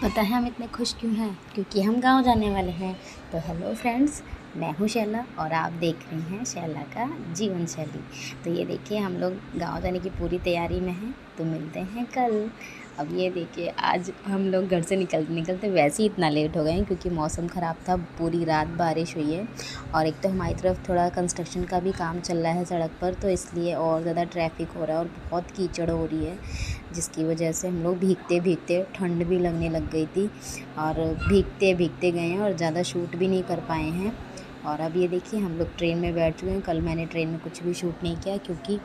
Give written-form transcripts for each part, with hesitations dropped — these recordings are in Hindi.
पता है हम इतने खुश क्यों हैं? क्योंकि हम गाँव जाने वाले हैं। तो हेलो फ्रेंड्स, मैं हूँ शैला और आप देख रही हैं शैला का जीवन शैली। तो ये देखिए हम लोग गाँव जाने की पूरी तैयारी में हैं, तो मिलते हैं कल। अब ये देखिए आज हम लोग घर से निकलते निकलते वैसे ही इतना लेट हो गए हैं क्योंकि मौसम ख़राब था, पूरी रात बारिश हुई है और एक तो हमारी तरफ थोड़ा कंस्ट्रक्शन का भी काम चल रहा है सड़क पर, तो इसलिए और ज़्यादा ट्रैफिक हो रहा है और बहुत कीचड़ हो रही है, जिसकी वजह से हम लोग भीगते भीगते ठंड भी लगने लग गई थी और भीगते भीगते गए हैं और ज़्यादा शूट भी नहीं कर पाए हैं। और अब ये देखिए हम लोग ट्रेन में बैठ चुके हैं। कल मैंने ट्रेन में कुछ भी शूट नहीं किया क्योंकि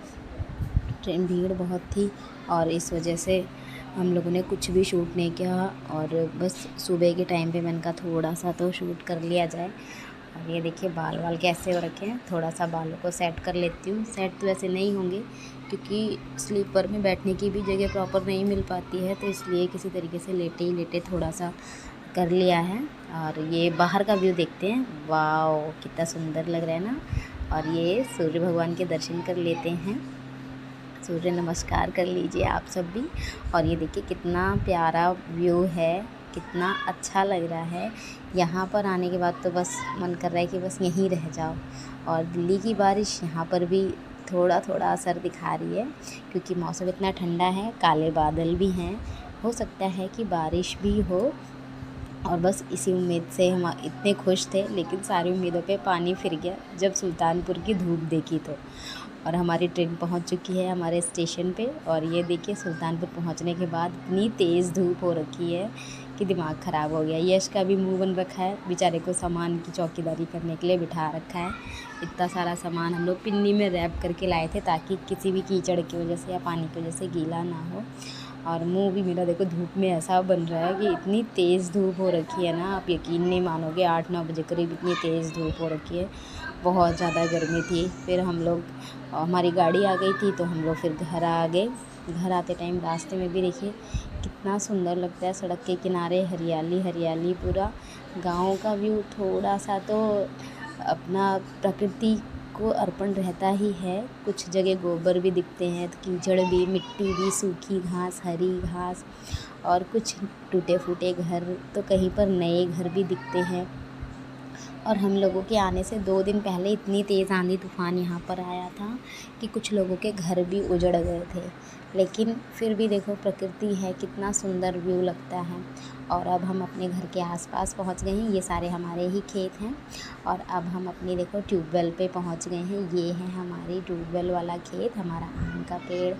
ट्रेन भीड़ बहुत थी और इस वजह से हम लोगों ने कुछ भी शूट नहीं किया और बस सुबह के टाइम पे मैंने कहा थोड़ा सा तो शूट कर लिया जाए। और ये देखिए बाल वाल कैसे हो रखे हैं, थोड़ा सा बालों को सेट कर लेती हूँ। सेट तो वैसे नहीं होंगे क्योंकि स्लीपर में बैठने की भी जगह प्रॉपर नहीं मिल पाती है, तो इसलिए किसी तरीके से लेटे ही लेटे थोड़ा सा कर लिया है। और ये बाहर का व्यू देखते हैं, वाओ कितना सुंदर लग रहा है ना। और ये सूर्य भगवान के दर्शन कर लेते हैं, सूर्य नमस्कार कर लीजिए आप सब भी। और ये देखिए कितना प्यारा व्यू है, कितना अच्छा लग रहा है। यहाँ पर आने के बाद तो बस मन कर रहा है कि बस यहीं रह जाओ। और दिल्ली की बारिश यहाँ पर भी थोड़ा थोड़ा असर दिखा रही है क्योंकि मौसम इतना ठंडा है, काले बादल भी हैं, हो सकता है कि बारिश भी हो। और बस इसी उम्मीद से हम इतने खुश थे, लेकिन सारी उम्मीदों पे पानी फिर गया जब सुल्तानपुर की धूप देखी तो। और हमारी ट्रेन पहुंच चुकी है हमारे स्टेशन पे और ये देखिए सुल्तानपुर पहुंचने के बाद इतनी तेज़ धूप हो रखी है कि दिमाग ख़राब हो गया। यश का भी मुंह बन रखा है, बेचारे को सामान की चौकीदारी करने के लिए बिठा रखा है। इतना सारा सामान हम लोग पिन्नी में रैप करके लाए थे ताकि किसी भी कीचड़ की वजह से या पानी की वजह से गीला ना हो। और मुंह भी मेरा देखो धूप में ऐसा बन रहा है कि इतनी तेज़ धूप हो रखी है ना, आप यकीन नहीं मानोगे 8-9 बजे करीब इतनी तेज़ धूप हो रखी है, बहुत ज़्यादा गर्मी थी। फिर हम लोग, हमारी गाड़ी आ गई थी तो हम लोग फिर घर आ गए। घर आते टाइम रास्ते में भी देखिए कितना सुंदर लगता है, सड़क के किनारे हरियाली हरियाली, पूरा गाँव का व्यू। थोड़ा सा तो अपना प्रकृति को अर्पण रहता ही है, कुछ जगह गोबर भी दिखते हैं, तो कीचड़ भी, मिट्टी भी, सूखी घास, हरी घास और कुछ टूटे फूटे घर, तो कहीं पर नए घर भी दिखते हैं। और हम लोगों के आने से 2 दिन पहले इतनी तेज़ आंधी तूफ़ान यहाँ पर आया था कि कुछ लोगों के घर भी उजड़ गए थे, लेकिन फिर भी देखो प्रकृति है, कितना सुंदर व्यू लगता है। और अब हम अपने घर के आसपास पहुँच गए हैं, ये सारे हमारे ही खेत हैं। और अब हम अपनी देखो ट्यूबवेल पे पहुँच गए हैं, ये है हमारी ट्यूबवेल वाला खेत, हमारा आम का पेड़।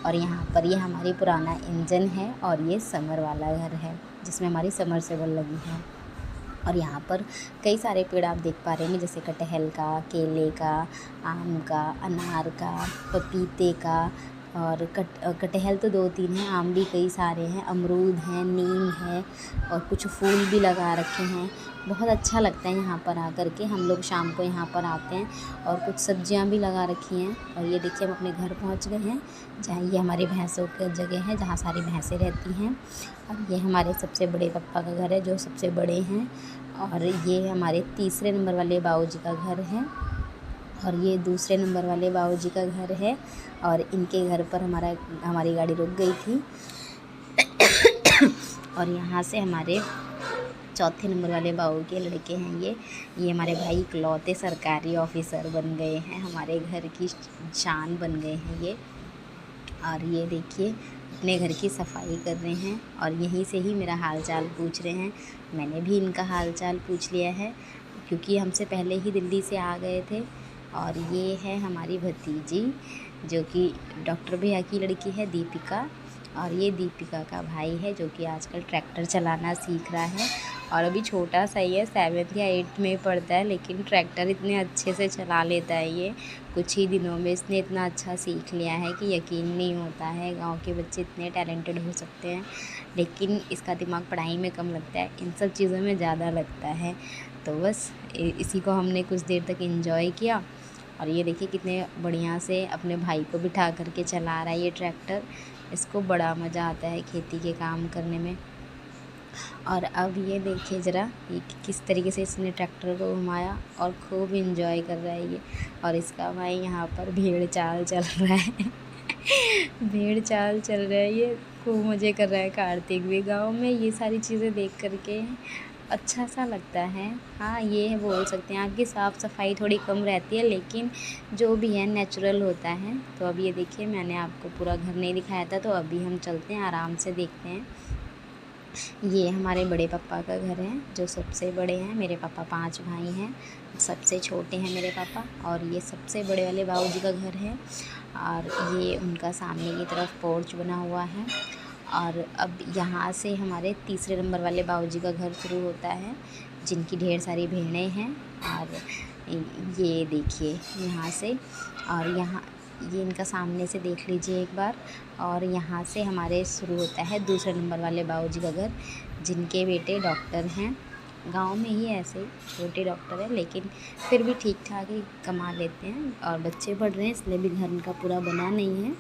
और यहाँ पर ये हमारी पुराना इंजन है और ये समर वाला घर है जिसमें हमारी समरसेबल लगी है। और यहाँ पर कई सारे पेड़ आप देख पा रहे हैं, जैसे कटहल का, केले का, आम का, अनार का, पपीते का। और कटहल तो 2-3 हैं, आम भी कई सारे हैं, अमरूद हैं, नीम है और कुछ फूल भी लगा रखे हैं। बहुत अच्छा लगता है यहाँ पर आकर के, हम लोग शाम को यहाँ पर आते हैं। और कुछ सब्जियाँ भी लगा रखी हैं। और ये देखिए हम अपने घर पहुँच गए हैं, जहाँ ये हमारी भैंसों की जगह है, जहाँ सारी भैंसें रहती हैं। और ये हमारे सबसे बड़े पापा का घर है जो सबसे बड़े हैं। और ये हमारे तीसरे नंबर वाले बाबूजी का घर है और ये दूसरे नंबर वाले बाबूजी का घर है। और इनके घर पर हमारी गाड़ी रुक गई थी। और यहाँ से हमारे चौथे नंबर वाले बाबू के लड़के हैं, ये हमारे भाई इकलौते सरकारी ऑफिसर बन गए हैं, हमारे घर की शान बन गए हैं ये। और ये देखिए अपने घर की सफाई कर रहे हैं और यहीं से ही मेरा हाल चाल पूछ रहे हैं। मैंने भी इनका हाल चाल पूछ लिया है क्योंकि हमसे पहले ही दिल्ली से आ गए थे। और ये है हमारी भतीजी जो कि डॉक्टर भैया की लड़की है, दीपिका। और ये दीपिका का भाई है जो कि आजकल ट्रैक्टर चलाना सीख रहा है और अभी छोटा सा ही है, 7th या 8th में पढ़ता है, लेकिन ट्रैक्टर इतने अच्छे से चला लेता है ये। कुछ ही दिनों में इसने इतना अच्छा सीख लिया है कि यकीन नहीं होता है, गांव के बच्चे इतने टैलेंटेड हो सकते हैं। लेकिन इसका दिमाग पढ़ाई में कम लगता है, इन सब चीज़ों में ज़्यादा लगता है। तो बस इसी को हमने कुछ देर तक एंजॉय किया। और ये देखिए कितने बढ़िया से अपने भाई को बिठा करके चला रहा है ये ट्रैक्टर, इसको बड़ा मज़ा आता है खेती के काम करने में। और अब ये देखिए ज़रा ये किस तरीके से इसने ट्रैक्टर को घुमाया और खूब इंजॉय कर रहा है ये। और इसका भाई यहाँ पर भेड़ चाल चल रहा है भेड़ चाल चल रहा है ये, खूब मज़े कर रहा है कार्तिक भी। गाँव में ये सारी चीज़ें देख कर के अच्छा सा लगता है। हाँ, ये है बोल सकते हैं, आपकी साफ़ सफाई थोड़ी कम रहती है, लेकिन जो भी है नेचुरल होता है। तो अब ये देखिए, मैंने आपको पूरा घर नहीं दिखाया था, तो अभी हम चलते हैं, आराम से देखते हैं। ये हमारे बड़े पापा का घर है, जो सबसे बड़े हैं। मेरे पापा 5 भाई हैं, सबसे छोटे हैं मेरे पापा। और ये सबसे बड़े वाले बाबूजी का घर है, और ये उनका सामने की तरफ पोर्च बना हुआ है। और अब यहाँ से हमारे तीसरे नंबर वाले बाबूजी का घर शुरू होता है, जिनकी ढेर सारी भेड़ें हैं। और ये देखिए यहाँ से, और यहाँ ये इनका सामने से देख लीजिए एक बार। और यहाँ से हमारे शुरू होता है दूसरे नंबर वाले बाबूजी का घर, जिनके बेटे डॉक्टर हैं। गांव में ही ऐसे छोटे डॉक्टर हैं, लेकिन फिर भी ठीक ठाक ही कमा लेते हैं। और बच्चे पढ़ रहे हैं, इसलिए भी घर इनका पूरा बना नहीं है।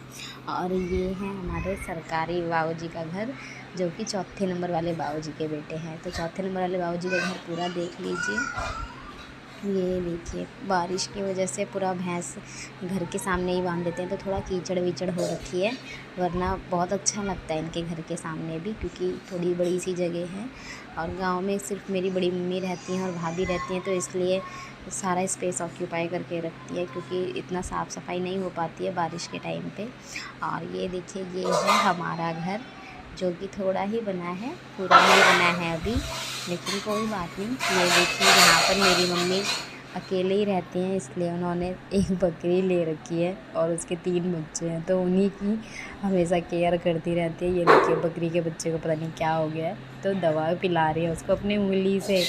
और ये है हमारे सरकारी बाबूजी का घर, जो कि चौथे नंबर वाले बाबूजी के बेटे हैं। तो चौथे नंबर वाले बाबूजी का घर पूरा देख लीजिए। ये देखिए, बारिश की वजह से पूरा भैंस घर के सामने ही बांध देते हैं, तो थोड़ा कीचड़ वीचड़ हो रखी है। वरना बहुत अच्छा लगता है इनके घर के सामने भी, क्योंकि थोड़ी बड़ी सी जगह है। और गांव में सिर्फ मेरी बड़ी मम्मी रहती हैं और भाभी रहती हैं, तो इसलिए सारा स्पेस ऑक्यूपाई करके रखती है, क्योंकि इतना साफ़ सफाई नहीं हो पाती है बारिश के टाइम पे। और ये देखिए, ये है हमारा घर, जो कि थोड़ा ही बना है, पूरा नहीं बना है अभी, लेकिन कोई बात नहीं। ये देखिए, यहाँ पर मेरी मम्मी अकेले ही रहती हैं, इसलिए उन्होंने एक बकरी ले रखी है, और उसके 3 बच्चे हैं, तो उन्हीं की हमेशा केयर करती रहती है। ये देखिए, बकरी के बच्चे को पता नहीं क्या हो गया है, तो दवा पिला रही है उसको अपनी उंगली से।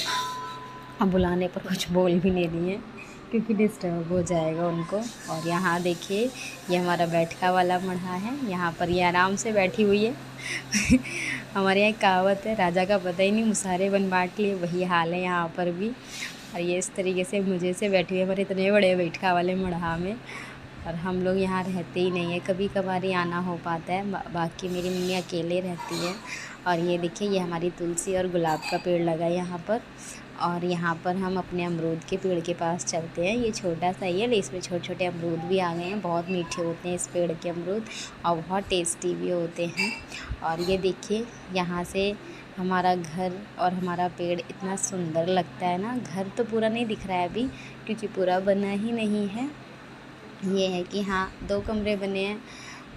अब बुलाने पर कुछ बोल भी नहीं रही है, क्योंकि डिस्टर्ब हो जाएगा उनको। और यहाँ देखिए, ये हमारा बैठका वाला मढ़ा है, यहाँ पर ये आराम से बैठी हुई है। हमारे यहाँ एक कहावत है, राजा का पता ही नहीं मुसारे बन बाँट लिए, वही हाल है यहाँ पर भी। और ये इस तरीके से मुझे से बैठी हुई है हमारे इतने बड़े बैठका वाले मढ़ा में। और हम लोग यहाँ रहते ही नहीं है, कभी कभार ही आना हो पाता है, बाकी मेरी मम्मी अकेले रहती है। और ये देखिए, ये हमारी तुलसी और गुलाब का पेड़ लगा है यहाँ पर। और यहाँ पर हम अपने अमरूद के पेड़ के पास चलते हैं। ये छोटा सा ही है, लेकिन इसमें छोटे छोटे अमरूद भी आ गए हैं। बहुत मीठे होते हैं इस पेड़ के अमरूद, और बहुत टेस्टी भी होते हैं। और ये देखिए, यहाँ से हमारा घर और हमारा पेड़ इतना सुंदर लगता है ना। घर तो पूरा नहीं दिख रहा है अभी, क्योंकि पूरा बना ही नहीं है। ये है कि हाँ, 2 कमरे बने हैं,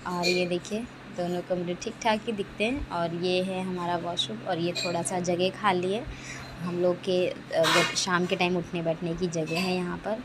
और ये देखिए, दोनों कमरे ठीक ठाक ही दिखते हैं। और ये है हमारा वॉशरूम, और ये थोड़ा सा जगह खाली है। हम लोग के शाम के टाइम उठने बैठने की जगह है यहाँ पर।